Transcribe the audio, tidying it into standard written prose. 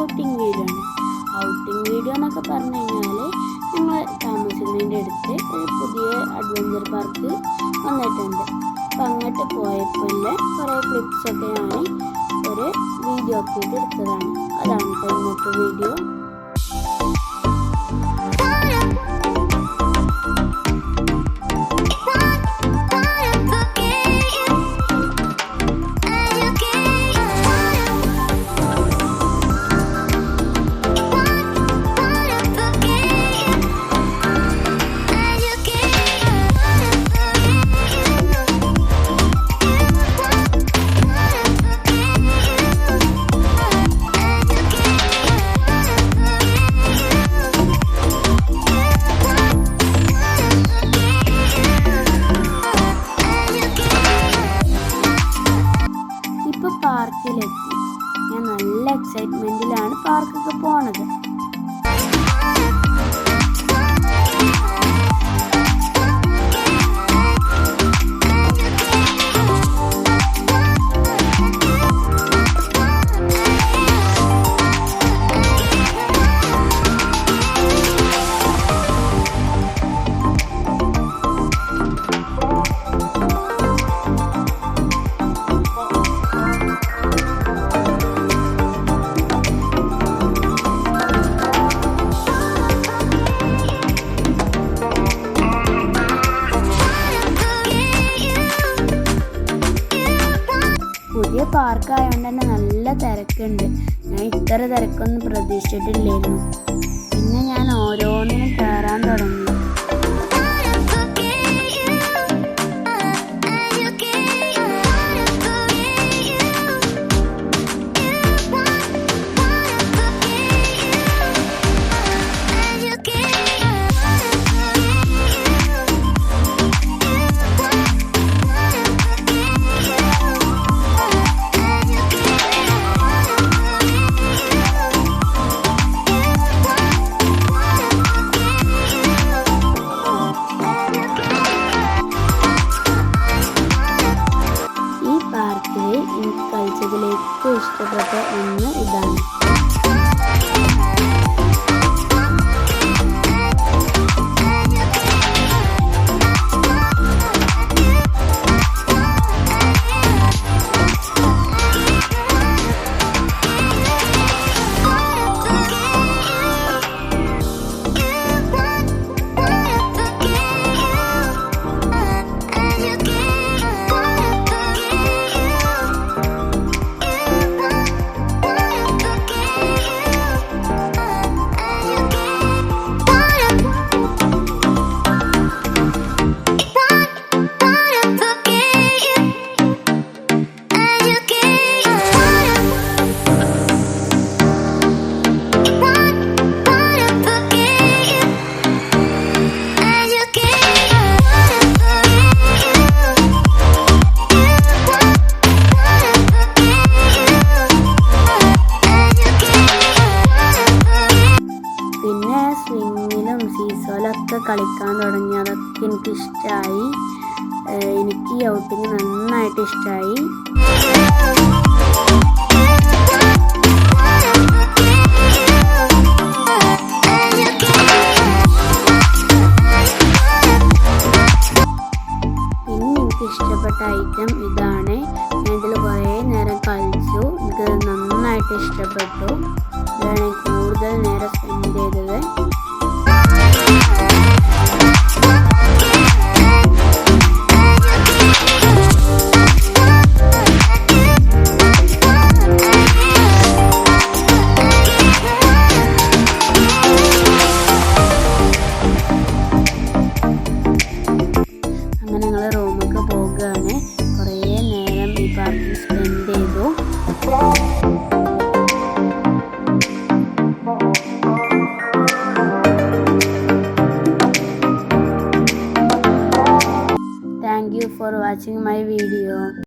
Outing video ആണ്. Outing video എന്നൊക്കെ പറഞ്ഞു കഴിഞ്ഞാൽ ഞങ്ങൾ താമസിക്കുന്നതിൻ്റെ അടുത്ത് ഒരു പുതിയ അഡ്വഞ്ചർ പാർക്ക് വന്നിട്ടുണ്ട്. അപ്പം അങ്ങോട്ട് പോയപ്പോൾ കുറേ ക്ലിപ്സൊക്കെ ഞാൻ ഒരു വീഡിയോ ആക്കിയിട്ട് എടുത്തതാണ്. അതാണ് ഇന്നത്തെ വീഡിയോ. പാർക്കിലെത്തി. ഞാൻ നല്ല എക്സൈറ്റ്മെന്റിലാണ് പാർക്കൊക്കെ പോണത്. പുതിയ പാർക്കായതുകൊണ്ട് തന്നെ നല്ല തിരക്കുണ്ട്. ഞാൻ ഇത്ര തിരക്കൊന്നും പ്രതീക്ഷിച്ചിട്ടില്ലായിരുന്നു. പിന്നെ ഞാൻ ഓരോന്നിനും കയറാൻ തുടങ്ങി. എനിക്ക് കളിച്ചതിൽ ഏറ്റവും ഇഷ്ടപ്പെട്ട ഒന്ന് ഇതാണ്. സ്വിമ്മിലും സീസോലൊക്കെ കളിക്കാൻ തുടങ്ങി. അതൊക്കെ എനിക്കിഷ്ടമായി. എനിക്ക് ഈ ഔട്ടിങ് നന്നായിട്ട് ഇഷ്ടമായി. പിന്നെ എനിക്കിഷ്ടപ്പെട്ട ഐറ്റം ഇതാണ്. ഞാൻ ഇതിൽ കുറേ നേരം കളിച്ചു. എനിക്ക് നന്നായിട്ട് ഇഷ്ടപ്പെട്ടു. ഇതാണ് കൂടുതൽ നേരം സ്പെൻഡ് ചെയ്തത്. അങ്ങനെ ഞങ്ങൾ റൂമൊക്കെ പോകുകയാണ്. കുറേ നേരം ഈ പാർക്കിൽ സ്പെൻഡ് ചെയ്തു. Thank you for watching my video.